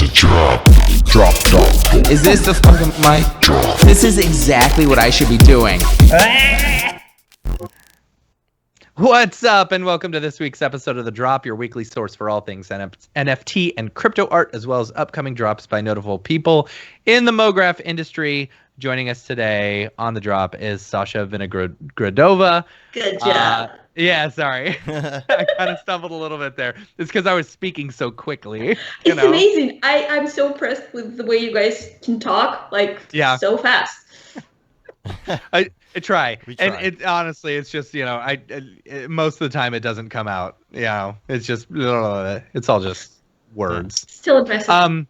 Is this the fucking mic drop? This is exactly what I should be doing. What's up, and welcome to this week's episode of The Drop, your weekly source for all things NFT and crypto art, as well as upcoming drops by notable people in the Mograph industry. Joining us today on The Drop is Sasha Vinogradova. Good job. Yeah, sorry. I kind of stumbled a little bit there. It's because I was speaking so quickly. It's amazing. I'm so impressed with the way you guys can talk, so fast. I try. And it honestly, it's just, most of the time it doesn't come out. It's just, it's all just words. Still impressive.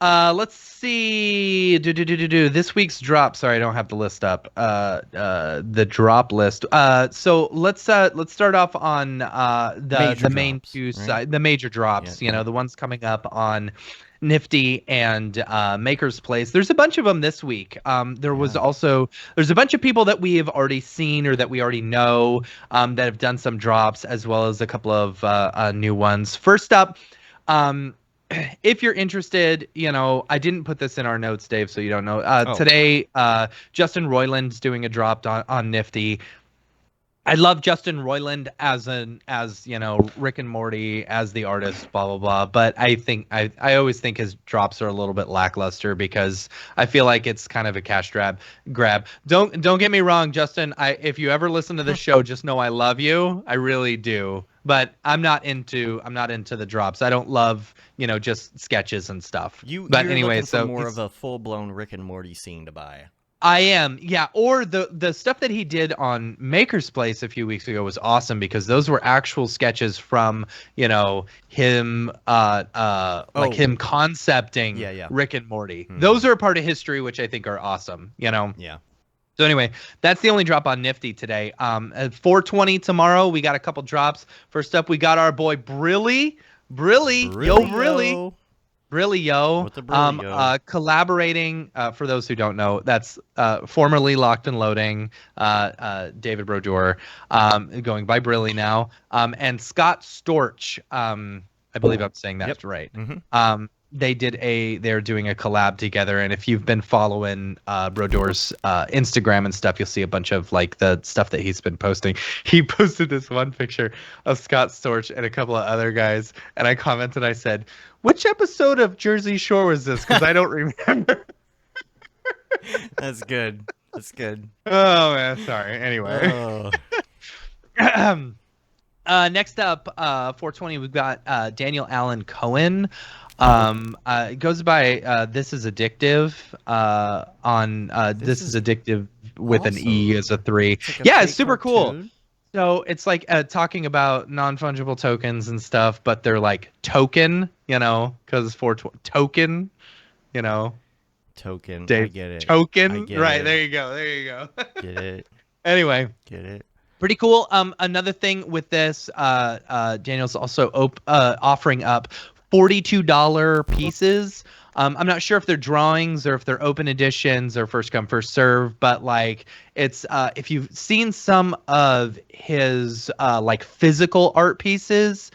Let's see. This week's drop. Sorry, I don't have the list up. The drop list. So let's start off on the main two side, the major drops. The ones coming up on Nifty and Maker's Place. There's a bunch of them this week. There's a bunch of people that we have already seen or that we already know that have done some drops, as well as a couple of new ones. First up, if you're interested, I didn't put this in our notes, Dave, so you don't know. Today, Justin Roiland's doing a drop on Nifty. I love Justin Roiland as Rick and Morty, as the artist, blah blah blah. But I think I always think his drops are a little bit lackluster because I feel like it's kind of a cash grab. Don't get me wrong, Justin. If you ever listen to this show, just know I love you. I really do. But I'm not into the drops. I don't love just sketches and stuff. You're anyway, looking so for more of a full blown Rick and Morty scene to buy. I am, yeah. Or the stuff that he did on Maker's Place a few weeks ago was awesome because those were actual sketches from him him concepting Rick and Morty. Mm-hmm. Those are a part of history which I think are awesome. Yeah. So anyway, that's the only drop on Nifty today. At 4:20 tomorrow, we got a couple drops. First up, we got our boy Brilly. Collaborating, for those who don't know, that's formerly Locked and Loading, David Brodeur, going by Brilly now, and Scott Storch. I believe I'm saying that right. Mm-hmm. They're doing a collab together, and if you've been following Brodeur's Instagram and stuff, you'll see a bunch of the stuff that he's been posting. He posted this one picture of Scott Storch and a couple of other guys, and I commented, I said, which episode of Jersey Shore was this? Because I don't remember. That's good. Oh man, sorry. Anyway. Next up, 420, we've got Daniel Allen Cohen. It goes by This Is Addictive This Is Addictive with awesome. An E as a 3. It's super cool. So it's talking about non-fungible tokens and stuff, but they're token, because 420 token, Token. Dave, I get it. Token. Right. There you go. Get it. Anyway. Get it. Pretty cool. Another thing with this, Daniel's also offering up $42 pieces. I'm not sure if they're drawings or if they're open editions or first come first serve, but it's if you've seen some of his physical art pieces,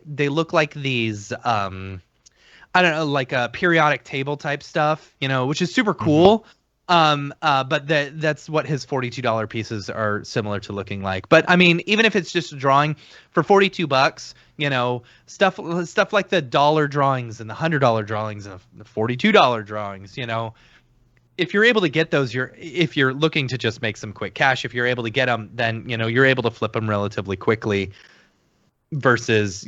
they look like these I don't know, periodic table type stuff, which is super cool. Mm-hmm. But that's what his $42 pieces are similar to looking like. But I mean, even if it's just a drawing for $42, stuff like the dollar drawings and the $100 drawings and the $42 drawings, if you're able to get those, if you're looking to just make some quick cash, if you're able to get them, then you're able to flip them relatively quickly versus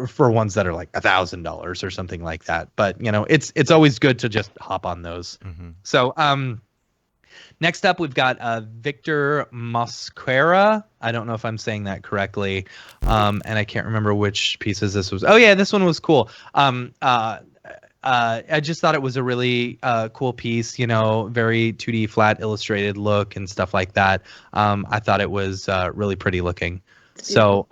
for ones that are $1,000 or something like that. But it's always good to just hop on those. Mm-hmm. So next up we've got Victor Mosquera. I don't know if I'm saying that correctly, and I can't remember which pieces this was. Oh yeah, this one was cool. I just thought it was a really cool piece, very 2D flat illustrated look and stuff like that. I thought it was really pretty looking. So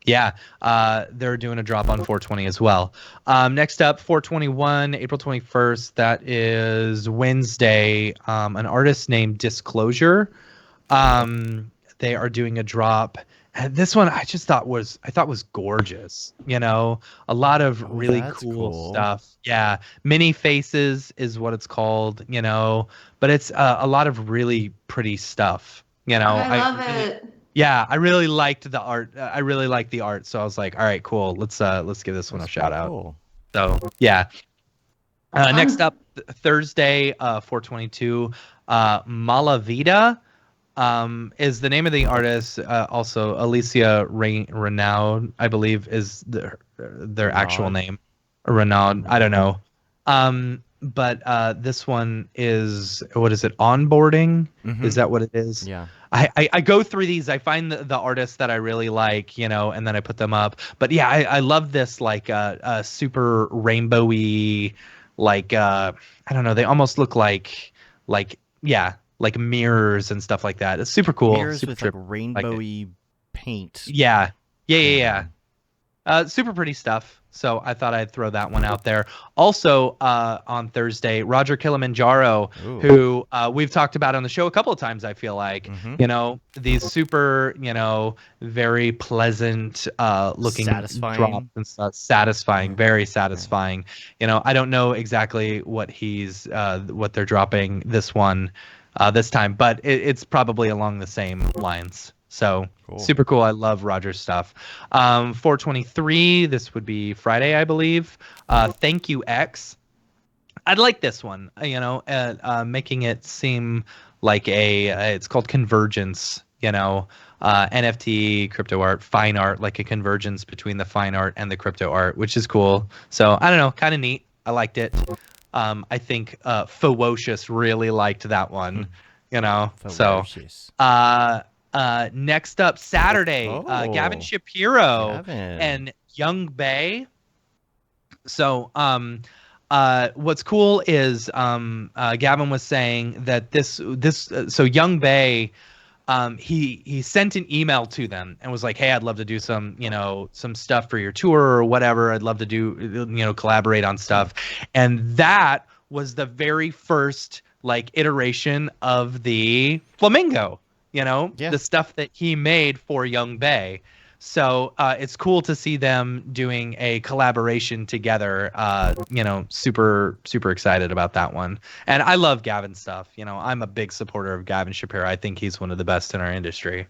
they're doing a drop on 420 as well. Next up, 421, April 21st. That is Wednesday. An artist named Disclosure. They are doing a drop, And this one I thought was gorgeous. A lot of really cool stuff. Yeah, Mini Faces is what it's called. But it's a lot of really pretty stuff. I love it. Yeah, I really liked the art. I really liked the art, so I was like, all right, cool. Let's give this one a shout out. Cool. So yeah. Next up, Thursday, 4/22, Malavita is the name of the artist. Also, Alicia Renaud, I believe, is their actual name. Renaud, I don't know. But this one is, what is it? Onboarding? Mm-hmm. Is that what it is? Yeah. I go through these. I find the artists that I really like, and then I put them up. But yeah, I love this like super rainbowy, like I don't know. They almost look like mirrors and stuff like that. It's super cool. Mirrors super with like rainbowy paint. Yeah. Super pretty stuff. So I thought I'd throw that one out there. Also, on Thursday, Roger Kilimanjaro, who we've talked about on the show a couple of times, I feel like. These super, very pleasant looking drops and stuff. Satisfying, very satisfying. I don't know exactly what they're dropping this time, but it's probably along the same lines. So cool. Super cool. I love Roger's stuff. 4/23. This would be Friday, I believe. Thank You X. I'd like this one. Making it seem like it's called convergence. NFT, crypto art, fine art, like a convergence between the fine art and the crypto art, which is cool. So I don't know, kind of neat. I liked it. I think Ferocious really liked that one. Ferocious. So. Next up, Saturday, Gavin Shapiro and Young Bae. So, what's cool is Gavin was saying that so Young Bae, he sent an email to them and was like, hey, I'd love to do some stuff for your tour or whatever. I'd love to do, collaborate on stuff. And that was the very first iteration of the Flamingo. The stuff that he made for Young Bae. So it's cool to see them doing a collaboration together. Super, super excited about that one. And I love Gavin's stuff. I'm a big supporter of Gavin Shapiro. I think he's one of the best in our industry.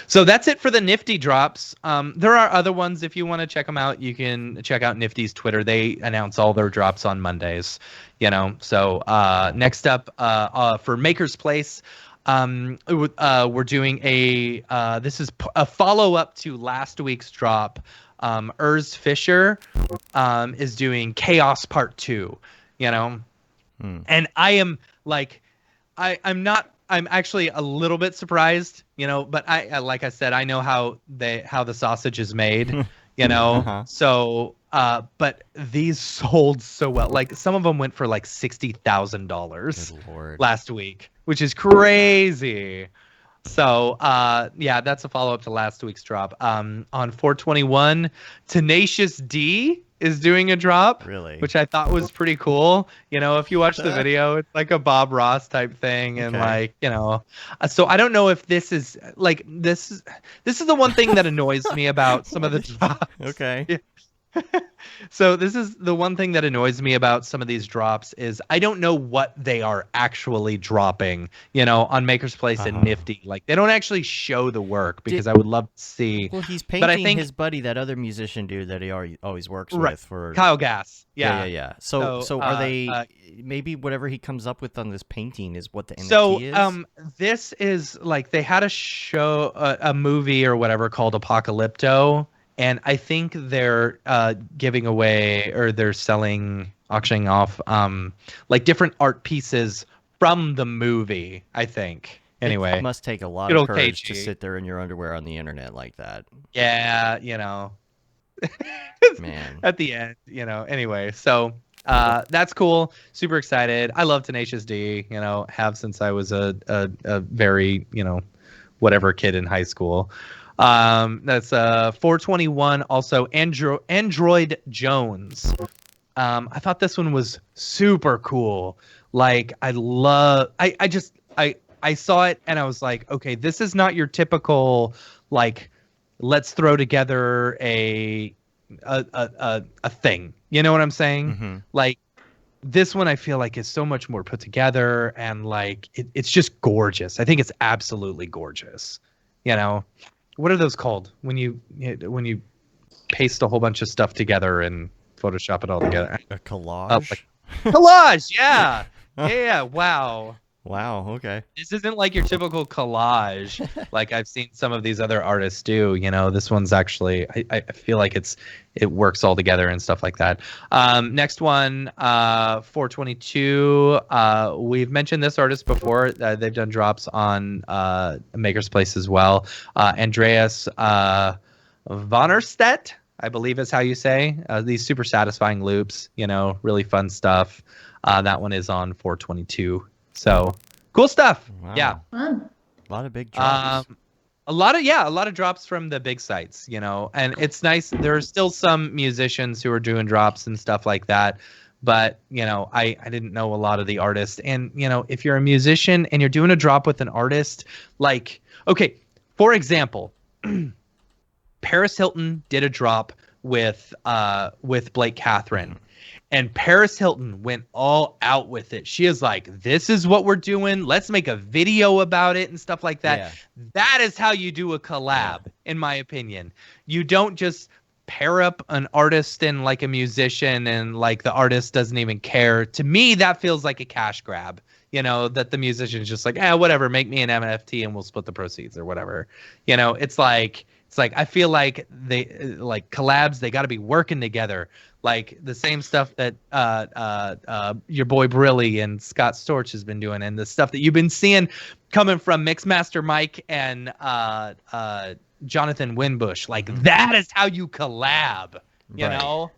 So that's it for the Nifty drops. There are other ones. If you want to check them out, you can check out Nifty's Twitter. They announce all their drops on Mondays. So next up for Maker's Place. We're doing this is a follow-up to last week's drop. Urs Fisher is doing Chaos Part 2, and I am I'm actually a little bit surprised, but I like I said, I know how the sausage is made, so but these sold so well. Like some of them went for like $60,000 last week, which is crazy. So yeah, that's a follow-up to last week's drop. On 4/21, Tenacious D is doing a drop, which I thought was pretty cool. If you watch the video, it's like a Bob Ross type thing, and so I don't know if this is this is the one thing that annoys me about some of the drops. Okay. So this is the one thing that annoys me about some of these drops is I don't know what they are actually dropping, on Maker's Place and Nifty. Like they don't actually show the work because I would love to see. Well, he's painting his buddy, that other musician dude that he always works with, for Kyle Gass. Yeah. So are they maybe whatever he comes up with on this painting is what the NFT is? So this is they had a show, a movie or whatever called Apocalypto. And I think they're giving away, or they're auctioning off different art pieces from the movie, I think. Anyway. It must take a lot of courage to sit there in your underwear on the internet like that. Yeah, Man. At the end, anyway. So that's cool. Super excited. I love Tenacious D, have since I was a very, whatever kid in high school. That's 4/21. Also, Android Jones. I thought this one was super cool. I saw it and I was like, okay, this is not your typical like, let's throw together a thing. You know what I'm saying? Mm-hmm. Like, this one I feel like is so much more put together, and like it's just gorgeous. I think it's absolutely gorgeous. You know, what are those called when you paste a whole bunch of stuff together and Photoshop it all together? A collage. Collage, yeah. Yeah. Wow. Wow. Okay. This isn't like your typical collage like I've seen some of these other artists do. You know, this one's actually, I feel like it works all together and stuff like that. Next one, 422. We've mentioned this artist before. They've done drops on Maker's Place as well. Andreas Vonnerstedt, I believe is how you say. These super satisfying loops, you know, really fun stuff. That one is on 422. So cool stuff. Wow. Yeah. Fun. A lot of big drops. A lot of drops from the big sites, you know, and it's nice. There are still some musicians who are doing drops and stuff like that. But, you know, I didn't know a lot of the artists. And, you know, if you're a musician and you're doing a drop with an artist, like, okay, for example, Paris Hilton did a drop with Blake Catherine. And Paris Hilton went all out with it. She is like, this is what we're doing. Let's make a video about it and stuff like that. Yeah. That is how you do a collab, in my opinion. You don't just pair up an artist and like a musician and like the artist doesn't even care. To me, that feels like a cash grab. You know, that the musician's just like, whatever, make me an NFT and we'll split the proceeds or whatever. You know, it's like I feel like they like collabs, they got to be working together. Like the same stuff that your boy Brilly and Scott Storch has been doing, and the stuff that you've been seeing coming from Mixmaster Mike and Jonathan Winbush. Like that is how you collab, you know?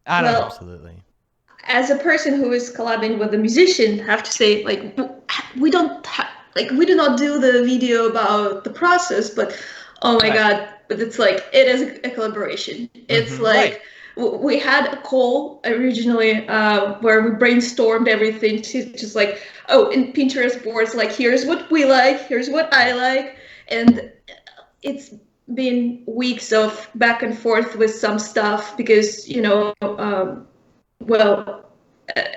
I don't know. Absolutely. As a person who is collabing with a musician, I have to say, like, we do not do the video about the process, but oh my God, but it's like, it is a collaboration. It's like, we had a call originally where we brainstormed everything to just like, in Pinterest boards, like, here's what we like, here's what I like. And it's been weeks of back and forth with some stuff because, you know,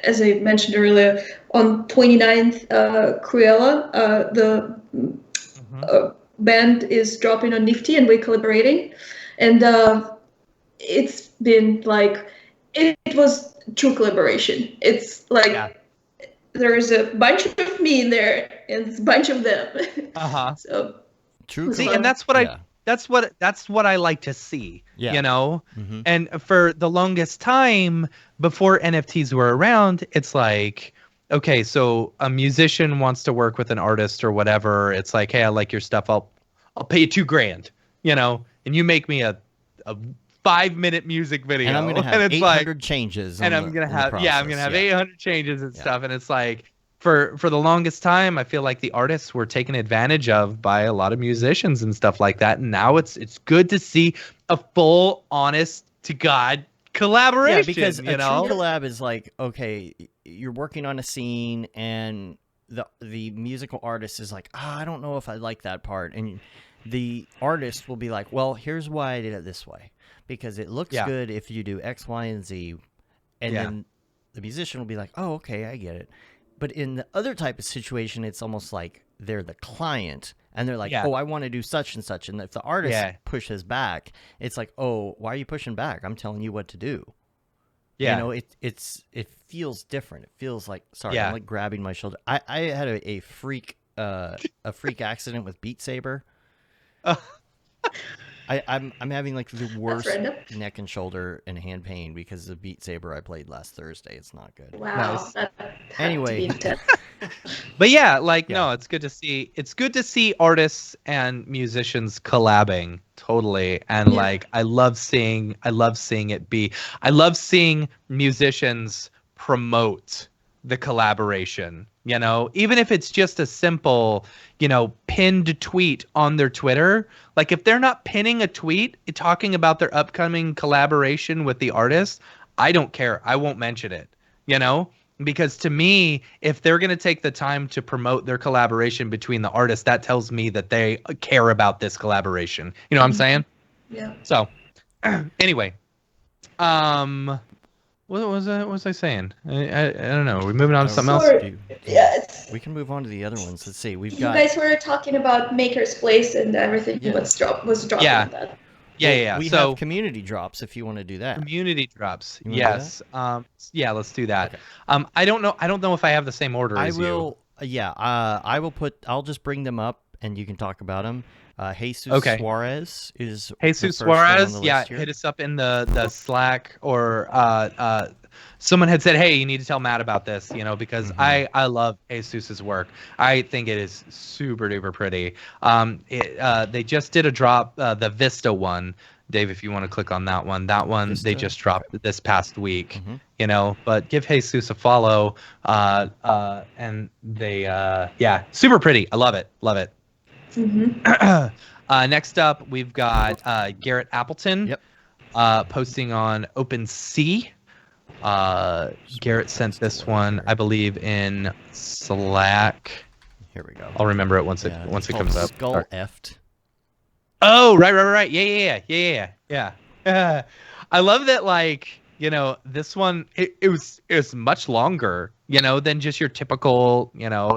as I mentioned earlier, on 29th, Cruella, the band is dropping on Nifty and we're collaborating. And it's been like, it was true collaboration. It's like, there's a bunch of me in there and it's a bunch of them. So true. See, and that's what that's what I like to see, you know? And for the longest time before NFTs were around, it's like, okay, so a musician wants to work with an artist or whatever. It's like, hey, I like your stuff. I'll pay you $2,000, you know, and you make me a 5-minute music video. And I'm going to have 800 changes. And I'm going to have, I'm going to have 800 changes and stuff. And it's like, for the longest time, I feel like the artists were taken advantage of by a lot of musicians and stuff like that. And now it's good to see a full, honest to God collaboration. Yeah, because a true collab is like, okay, you're working on a scene and the musical artist is like, I don't know if I like that part. And the artist will be like, well, here's why I did it this way. Because it looks good if you do X, Y, and Z. And then the musician will be like, oh, okay, I get it. But in the other type of situation, it's almost like they're the client. And they're like, oh, I want to do such and such. And if the artist pushes back, it's like, oh, why are you pushing back? I'm telling you what to do. Yeah. You know, it feels different. It feels like, sorry, I'm like grabbing my shoulder. I had a freak accident with Beat Saber. I'm having like the worst neck and shoulder and hand pain because of Beat Saber I played last Thursday. It's not good. Wow. Nice. Anyway, but no, it's good to see. It's good to see artists and musicians collabing totally, and like I love seeing it be. I love seeing musicians promote the collaboration. You know, even if it's just a simple, you know, pinned tweet on their Twitter. Like if they're not pinning a tweet talking about their upcoming collaboration with the artist, I don't care. I won't mention it. You know, Because to me, if they're going to take the time to promote their collaboration between the artists, that tells me that they care about this collaboration. You know what I'm saying? Yeah. So, anyway, what was I saying? I don't know. Are we moving on to something else? Sorry. Yeah, We can move on to the other ones. Let's see. We've you got. guys were talking about Maker's Place and everything Yeah. was dropping Yeah. in that. Yeah. We So have community drops if you want to do that. community drops. You wanna do Yes. Yeah. Let's do that. Okay. I don't know if I have the same order as you. Yeah. I will put. I'll just bring them up and you can talk about them. Jesus Okay. Suarez is the Jesus first one on Suarez, the yeah, list here. hit us up in the Slack, or someone had said, hey, you need to tell Matt about this, because I love Jesus's work. I think it is super duper pretty. They just did a drop, the Vista one. Dave, if you want to click on that one, Vista? they just dropped this past week. But give Jesus a follow, and they super pretty. I love it. Next up, we've got Garrett Appleton. Yep. Posting on OpenSea. Garrett sent this one, I believe, in Slack. Here we go. I'll remember it once it comes up. Skull Sorry. Eft. Oh, right. Yeah. I love that. This one, it was much longer, than just your typical,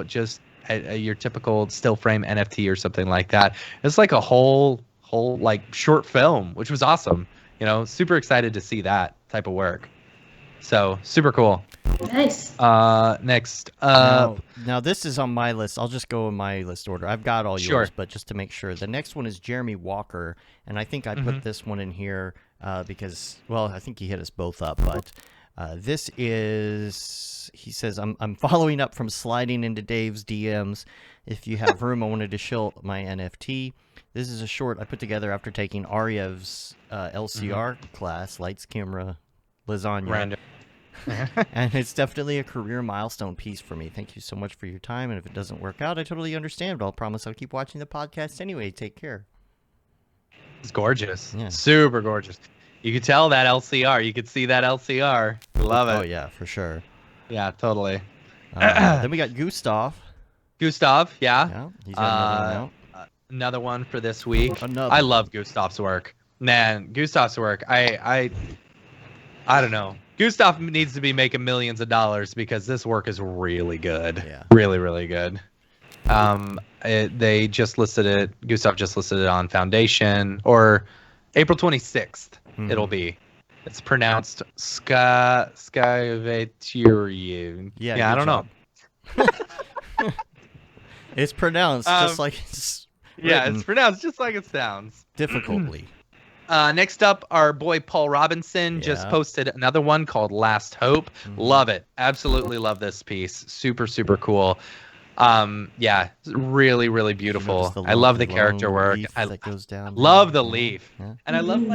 just your typical still frame NFT or something like that. It's like a whole like short film, which was awesome. Super excited to see that type of work. So super cool. Nice. Next up. Now this is on my list. I'll just go in my list order. I've got all yours, but just to make sure. The next one is Jeremy Walker, and I think I put this one in here because, well, I think he hit us both up, but this is, he says, I'm following up from sliding into Dave's DMs. If you have room, I wanted to show my NFT. This is a short I put together after taking Aryev's LCR class, Lights, Camera, Lasagna. Random. And it's definitely a career milestone piece for me. Thank you so much for your time. And if it doesn't work out, I totally understand. But I'll promise I'll keep watching the podcast anyway. Take care. It's gorgeous. Yeah. Super gorgeous. You could tell that LCR. You could see that LCR. Love it. Oh, yeah, for sure. Yeah, totally. Then we got Gustav. Gustav, yeah. Yeah, he's got another one out. Another one for this week. Another. I love Gustav's work. Man, Gustav's work. I don't know. Gustav needs to be making millions of dollars because this work is really good. Yeah. Really, really good. They just listed it. Gustav just listed it on Foundation, or April 26th. It'll be. It's pronounced Skyveturian. Yeah, I don't know. It's pronounced just like it's written. It's pronounced just like it sounds. Difficultly. Next up, our boy Paul Robinson just posted another one called Last Hope. Love it. Absolutely love this piece. Super, super cool. Really, really beautiful. I love the character work. I love the leaf. Yeah. And I love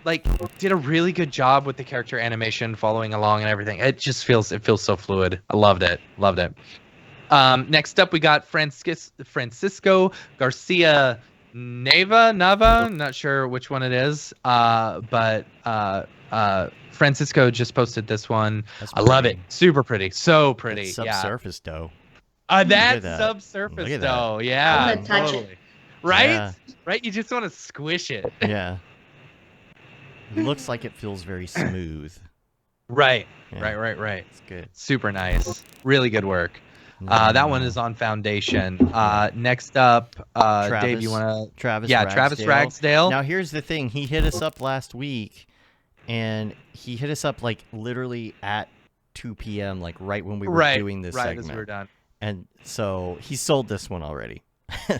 like did a really good job with the character animation following along and everything. It feels so fluid. I loved it. Next up we got Francisco Garcia Nava, not sure which one it is. But Francisco just posted this one. I love it. Super pretty. So pretty. It's subsurface dough. That subsurface dough. Yeah. I wanna touch it. Right? Yeah. Right? You just want to squish it. Yeah. It looks like it feels very smooth. Right. Yeah. Right. It's good. Super nice. Really good work. That one is on Foundation. Next up, Dave, you want to? Travis Ragsdale. Now, here's the thing. He hit us up last week, and he hit us up, like, literally at 2 p.m., like, right when we were doing this segment. Right, as we were done. And so he sold this one already.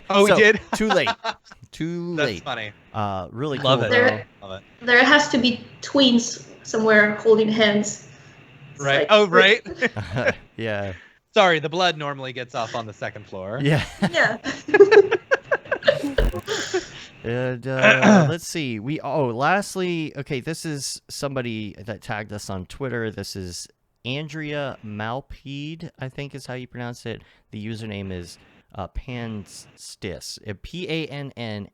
Oh, he did? Too late. Too late. That's funny. Really cool. Love it. Love it. There has to be tweens somewhere holding hands. It's right. like, Right. Yeah. Sorry, the blood normally gets off on the second floor. Yeah. Yeah. And let's see. Lastly, okay, this is somebody that tagged us on Twitter. This is Andrea Malpede, I think is how you pronounce it. The username is Panstis,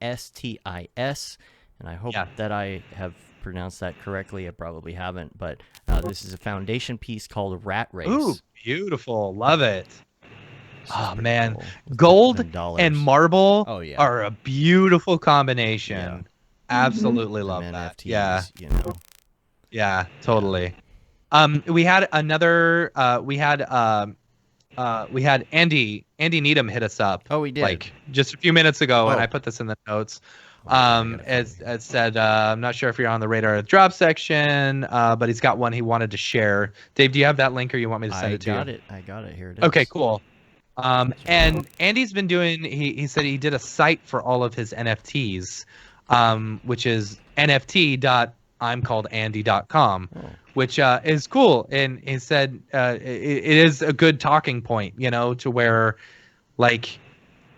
Pannstis, and I hope that I have pronounced that correctly. I probably haven't, but This is a foundation piece called Rat Race. Ooh, beautiful. Love it. This is Oh pretty man, cool. With gold them dollars. and marble Oh, yeah. are a beautiful combination. Yeah. Absolutely Them love NFTs, that. Yeah, you know. yeah, totally. We had another. We had Andy Needham hit us up. Oh, we did. Like just a few minutes ago, and Oh. I put this in the notes. I As said, I'm not sure if you're on the radar drop section, but he's got one he wanted to share. Dave, do you have that link, or you want me to send it to you? I got it. Here it is. Okay, cool. And Andy's been doing. He said he did a site for all of his NFTs, which is nft.imcalledandy.com, which is cool. And he said it is a good talking point, you know, to where like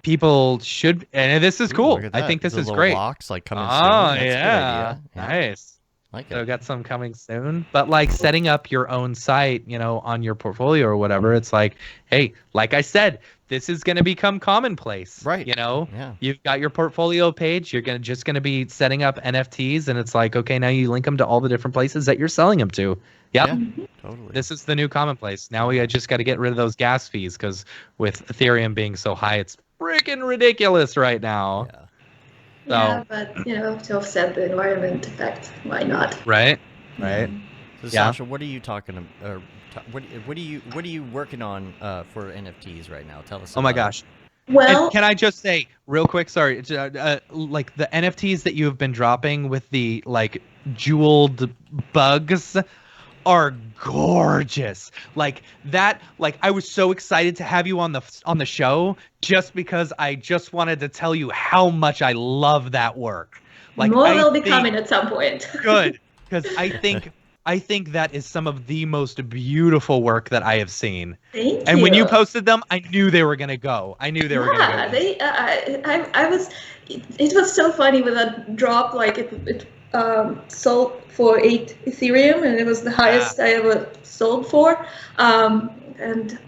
people should. And this is cool. I think this is great. Locks, like, coming Oh soon. That's a good yeah, idea. Yeah. nice. Like So it. got some coming soon, but like setting up your own site, you know, on your portfolio or whatever, it's like, hey, like I said, this is going to become commonplace, Right. You know, Yeah. you've got your portfolio page, you're just going to be setting up NFTs, and it's like, okay, now you link them to all the different places that you're selling them to. Yep. Yeah, totally. This is the new commonplace. Now we just got to get rid of those gas fees, because with Ethereum being so high, it's freaking ridiculous right now. Yeah. Yeah, but to offset the environment effect, why not? Right. Right. So Yeah. Sasha, what are you talking about? What are you working on for NFTs right now? Tell us. Oh my about gosh. Well, And can I just say real quick, sorry, like the NFTs that you have been dropping with the like jeweled bugs are gorgeous. Like that, like I was so excited to have you on the show just because I just wanted to tell you how much I love that work. Like more I will be think- coming at some point. good, because I think that is some of the most beautiful work that I have seen. Thank And you. when you posted them, I knew they were gonna go. I knew they were gonna go. I was. It was so funny with that drop. Like it sold for 8 Ethereum, and it was the highest I ever sold for. And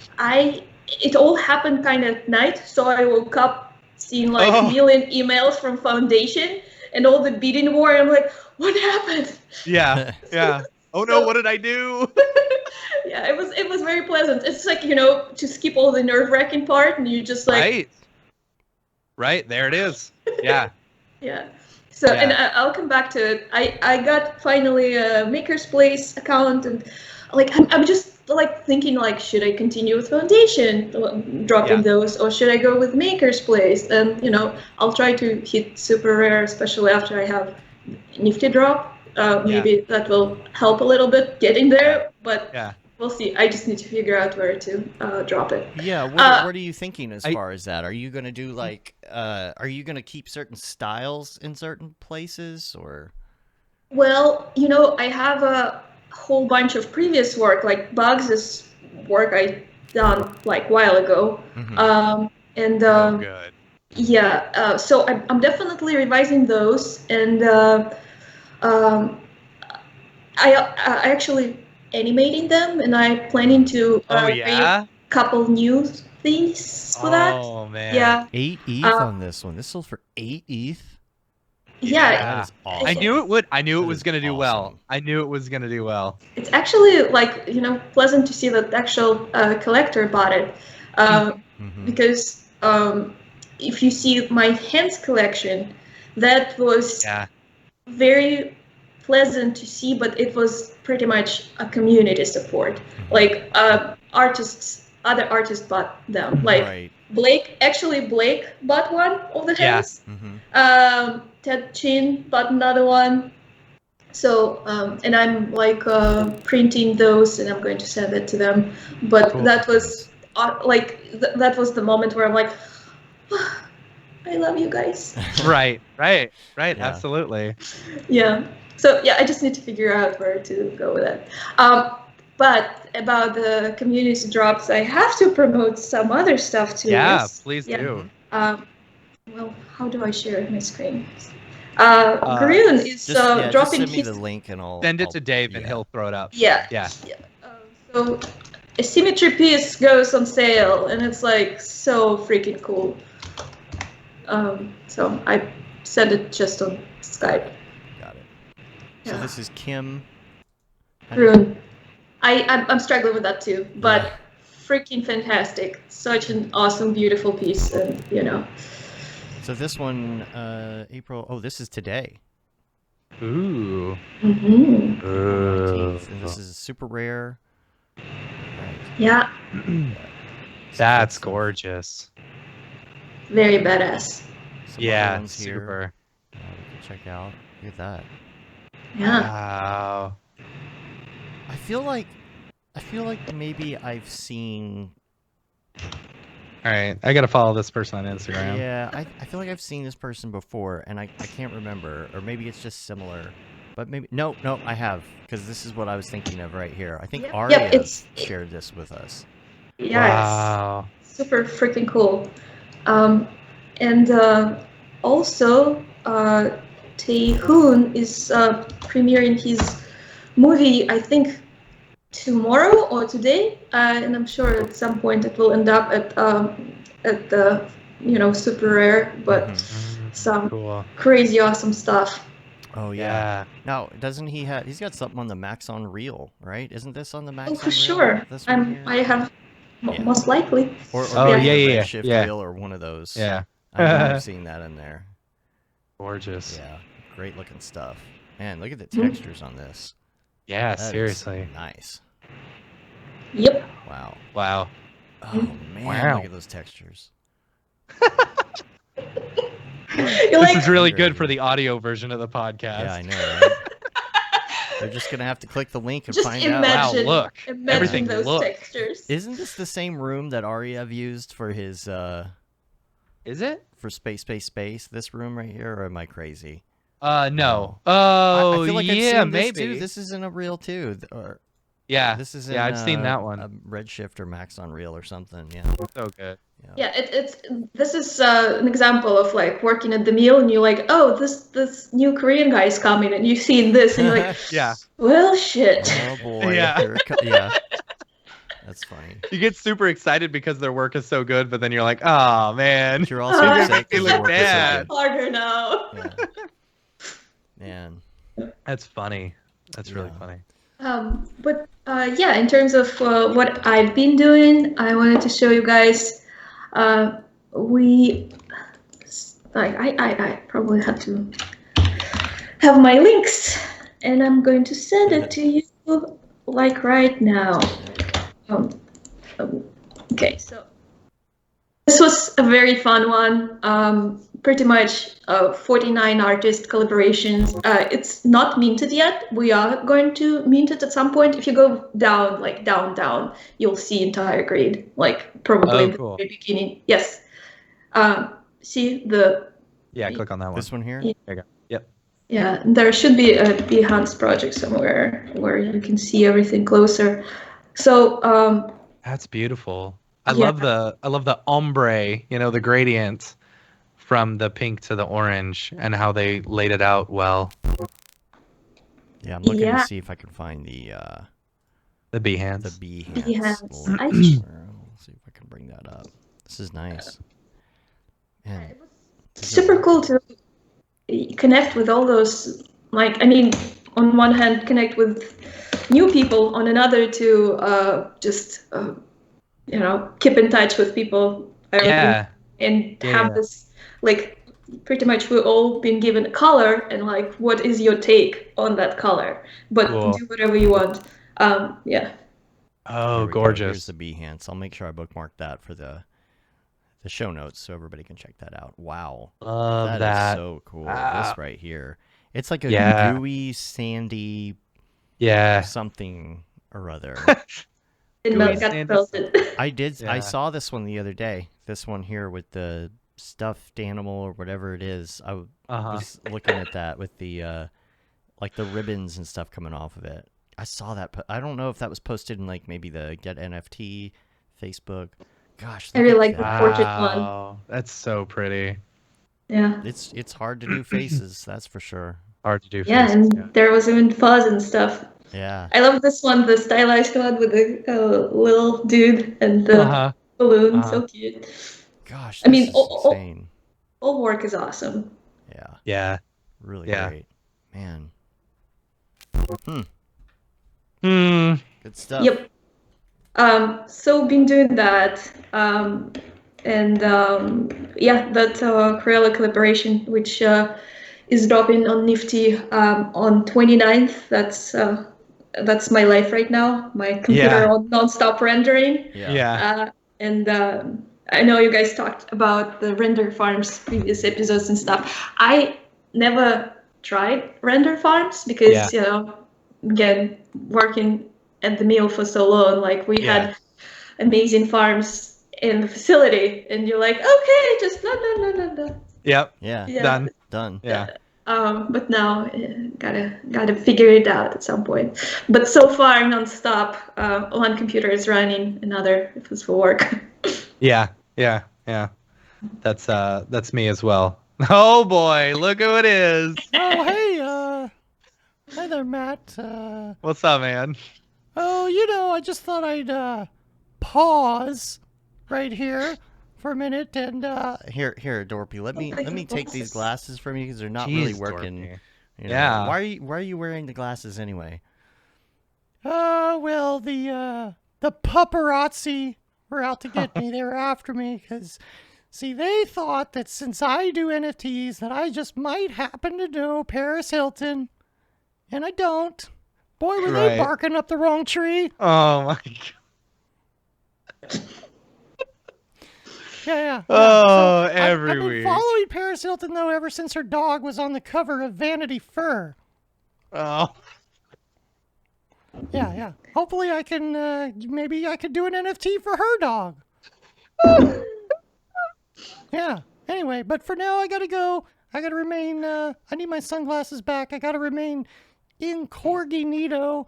it all happened kind of at night, so I woke up seeing like a million emails from Foundation and all the bidding war. And I'm like, what happened? Yeah, yeah. Oh no, what did I do? Yeah, it was very pleasant. It's like, to skip all the nerve-wracking part, and you just like Right, there it is. Yeah. Yeah. So, and I'll come back to it. I got finally a Maker's Place account, and like I'm just like thinking, like, should I continue with Foundation, dropping those, or should I go with Maker's Place? And I'll try to hit super rare, especially after I have Nifty drop. Maybe that will help a little bit getting there, but we'll see. I just need to figure out where to drop it. Yeah, what are you thinking as far as that? Are you going to do like, are you going to keep certain styles in certain places, or? Well, I have a whole bunch of previous work, like Bugs' work I done like a while ago. Good. Yeah, so I'm definitely revising those, and I actually animating them, and I'm planning to create couple new things for that. Oh man. Yeah. 8 ETH on this one. This sold for 8 ETH. Yeah. That is awesome. I knew it would. I knew it was going to do well. awesome. I knew it was going to do well. It's actually like pleasant to see that the actual collector bought it, because if you see my hands collection, that was very pleasant to see, but it was pretty much a community support. Like other artists bought them. Like Blake bought one of the hands. Ted Chin bought another one. So and I'm like printing those, and I'm going to send it to them. But that was that was the moment where I'm like, I love you guys. Right. Absolutely. Yeah. So I just need to figure out where to go with it. But about the community drops, I have to promote some other stuff too. Yeah, please do. Well, how do I share my screen? Grun is dropping. Just send me the link, and I'll send it to Dave, and he'll throw it up. Yeah. So a symmetry piece goes on sale, and it's like so freaking cool. So I sent it just on Skype. Got it. So this is Kim. Grun. I'm struggling with that too, but Yeah. freaking fantastic. Such an awesome, beautiful piece, and So this one, April. Oh, this is today, Ooh. Mhm. April 19th, and this is super rare. Right. Yeah, That's Some gorgeous. very badass. other Yeah, ones here. super. We can check out. Look at that. Yeah. Wow. I feel like maybe I've seen. All right, I gotta follow this person on Instagram. Yeah, I feel like I've seen this person before, and I can't remember, or maybe it's just similar. But maybe no, I have, because this is what I was thinking of right here. I think Yep, Aria shared this with us. Yeah, Wow. it's super freaking cool. And also, Tae-hoon is premiering his movie, I think, tomorrow or today, and I'm sure at some point it will end up at the super rare, but some Cool. crazy awesome stuff. Oh yeah. Yeah. Now, doesn't he have? He's got something on the Max on Reel, right? Isn't this on the Max Oh, on for Reel? sure. This one here? I have Yeah. most likely. Or Oh, maybe yeah, the yeah, Redshift yeah. Reel or one of those. Yeah. I know I've seen that in there. Gorgeous. Yeah, great looking stuff. Man, look at the Mhm. textures on this. Yeah, That is seriously. nice. Yep. Wow. Wow. Oh man, Wow. look at those textures. You're This like, is really good for the audio version of the podcast. Yeah, I know, right? They're just gonna have to click the link and just find out. imagine, Wow, look. imagine Everything those look. textures. Isn't this the same room that Ariev used for his Is it? for Space? This room right here, or am I crazy? No. I Oh, feel like I've yeah, seen this maybe. too. This isn't a reel too. Or Yeah. this is in, Yeah, I've seen that one. A Redshift or Max on Reel or something. Yeah. So good. Yeah, this is an example of like working at the meal, and you're like, oh, this new Korean guy is coming, and you've seen this, and you're like, Yeah. well, shit. Oh boy. Yeah. Here it yeah. That's funny. You get super excited because their work is so good, but then you're like, oh man. But you're also You're upset making me because your look work is so bad. good. Harder now. Yeah. Man. That's funny. That's really Yeah. funny. But yeah, in terms of what I've been doing, I wanted to show you guys. I probably have to have my links, and I'm going to send it to you like right now. Okay, so this was a very fun one. Pretty much 49 artist collaborations. It's not minted yet. We are going to mint it at some point. If you go down, like down, you'll see entire grid, like probably Oh, cool. the very beginning. Yes. See the. Yeah, click on that one. This one here? Yeah. There you go. Yep. Yeah, there should be a Behance project somewhere where you can see everything closer. So That's beautiful. I Yeah. love the ombre, the gradient from the pink to the orange and how they laid it out well. Yeah, I'm looking Yeah. to see if I can find the Behance. Behance. Behance. link I- somewhere. Let's see if I can bring that up. This is nice. Man, super cool to connect with all those, like, I mean, on one hand connect with new people, on another to just keep in touch with people Yeah. and Yeah, have yeah. this, like, pretty much we've all been given a color, and like, what is your take on that color, but Cool. do whatever you want. Yeah. Oh, here we go. gorgeous. Here's the Behance. I'll make sure I bookmark that for the show notes so everybody can check that out. Wow. Love That that. is so cool. Ah. This right here. It's like a Yeah. gooey, sandy Yeah. something or other. And Gooey Melgat Sandy felt it. I did. I Yeah. saw this one the other day. This one here with the stuffed animal or whatever it is. I Uh-huh. was looking at that with the like the ribbons and stuff coming off of it. I saw that. I don't know if that was posted in like maybe the Get NFT Facebook. Gosh, I look really at like the that. portrait one. Wow. That's so pretty. Yeah. It's hard to do faces, that's for sure. Hard to do. Yeah, faces, and there was even fuzz and stuff. Yeah. I love this one, the stylized one with the little dude and the Uh-huh. balloon. Uh-huh. So cute. Gosh, I this mean, is all- insane. All work is awesome. Yeah, Yeah. really Yeah. great. Man. Hmm. Good Good stuff. Yep. So been doing that. That's our Cruella collaboration, which is dropping on Nifty on 29th. That's my life right now. My computer Yeah. on non-stop rendering. Yeah. I know you guys talked about the render farms previous episodes and stuff. I never tried render farms because again, working at the mill for so long, like we had amazing farms in the facility, and you're like, okay, just blah blah blah blah blah. Yep. Yeah. Done. Yeah. But now gotta figure it out at some point. But so far, nonstop. One computer is running, another if it's for work. Yeah. That's me as well. Oh boy, look who it is. Oh, hey, hi there, Matt. What's up, man? Oh, I just thought I'd pause right here for a minute and here, Dorpy. Let me take these glasses from you because they're not really working. Dorpy. You know. Yeah. Why are you wearing the glasses anyway? Well, the paparazzi were out to get me. They were after me because, see, they thought that since I do NFTs that I just might happen to know Paris Hilton, and I don't. Boy, were they barking up the wrong tree. Oh my god. Yeah. Oh, so every I've been week. following Paris Hilton, though, ever since her dog was on the cover of Vanity Fair. Oh. Yeah. Hopefully I can, maybe I could do an NFT for her dog. Yeah. Anyway, but for now I gotta go. I gotta remain, I need my sunglasses back. I gotta remain incognito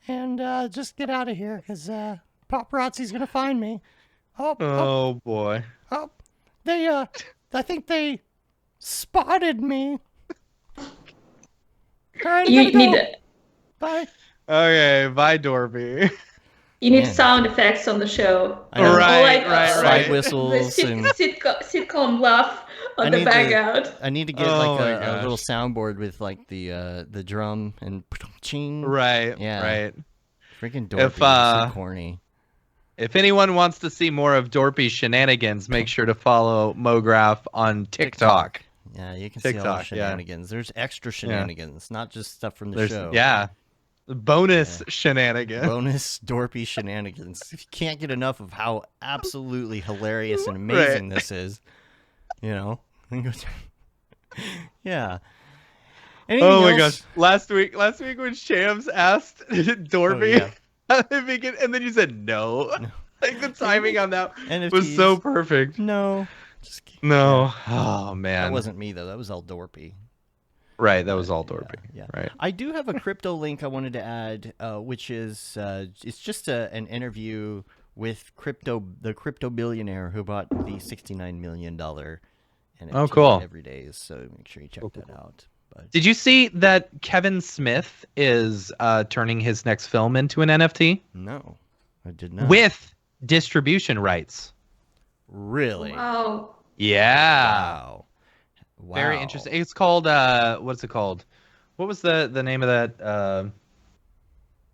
and just get out of here because paparazzi's gonna find me. Oh boy. Oh, they, I think they spotted me. All right, You need Bye. Okay, bye, Dorpy. You need sound effects on the show. I know. Right. Slide whistles The and sitcom laugh on the background. I need to get Oh like my a gosh. little soundboard with like the drum and ching. Right. Yeah. Right. Freaking Dorpy, so corny. If anyone wants to see more of Dorpy's shenanigans, make sure to follow Mograph on TikTok. Yeah, you can see all the TikTok, yeah. shenanigans. There's extra shenanigans, not just stuff from the show. Yeah. Bonus shenanigans. Bonus Dorpy shenanigans. If you can't get enough of how absolutely hilarious and amazing this is, you know. Yeah. Anything Oh my else? gosh. Last week when Shams asked Dorpy at the beginning, and then you said no. Like the timing on that NFTs. was so perfect. No. Just kidding. No. Oh man. That wasn't me though. That was all Dorpy. Right, that was all Dorpy. Yeah. Right. I do have a crypto link I wanted to add, which is it's just an interview with the crypto billionaire who bought the $69 million NFT Oh, cool. every day. So make sure you check that out. But Did you see that Kevin Smith is turning his next film into an NFT no, I did not. with distribution rights? Really? Wow. Yeah. Wow. Very interesting. It's called what's it called? What was the name of that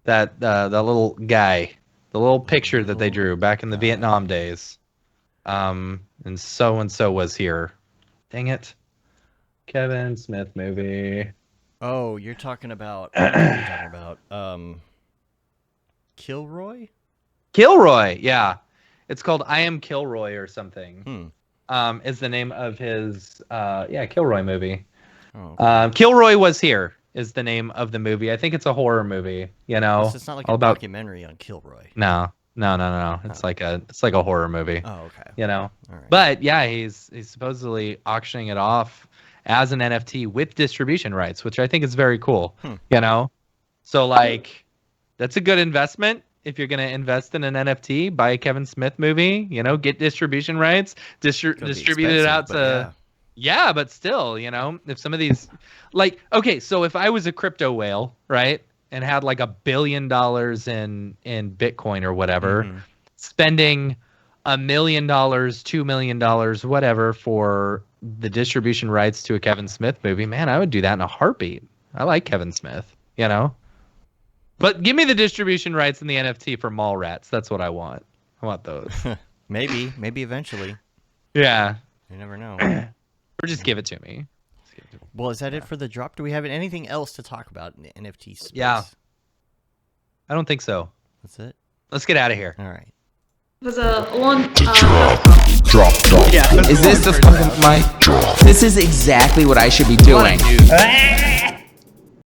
the little guy, the little picture that they drew back in the Vietnam days? And so was here. Dang it. Kevin Smith movie. Oh, you're talking about. What are you talking about? Kilroy? Kilroy, yeah. It's called I Am Kilroy or something. Hmm. Is the name of his Kilroy movie. Oh, okay. Kilroy Was Here is the name of the movie. I think it's a horror movie, you know. It's not like all a about documentary on Kilroy. No. It's like a horror movie. Oh, okay. You know. All right. But yeah, he's supposedly auctioning it off as an NFT with distribution rights, which I think is very cool. You know? So like that's a good investment. If you're going to invest in an NFT, buy a Kevin Smith movie, you know, get distribution rights, distribute it out to... Yeah, but still, you know, if some of these... Like, okay, so if I was a crypto whale, right, and had like $1 billion in Bitcoin or whatever, spending $1 million, $2 million, whatever, for the distribution rights to a Kevin Smith movie, man, I would do that in a heartbeat. I like Kevin Smith, you know? But give me the distribution rights and the NFT for mall rats. That's what I want. I want those. Maybe eventually. Yeah. You never know. Or just give it to me. Well, is that it for the drop? Do we have anything else to talk about in the NFT space? Yeah. I don't think so. That's it? Let's get out of here. All right. It was a long. Drop. Yeah. Is this the fucking mic? This is exactly what I should be doing. What a noob.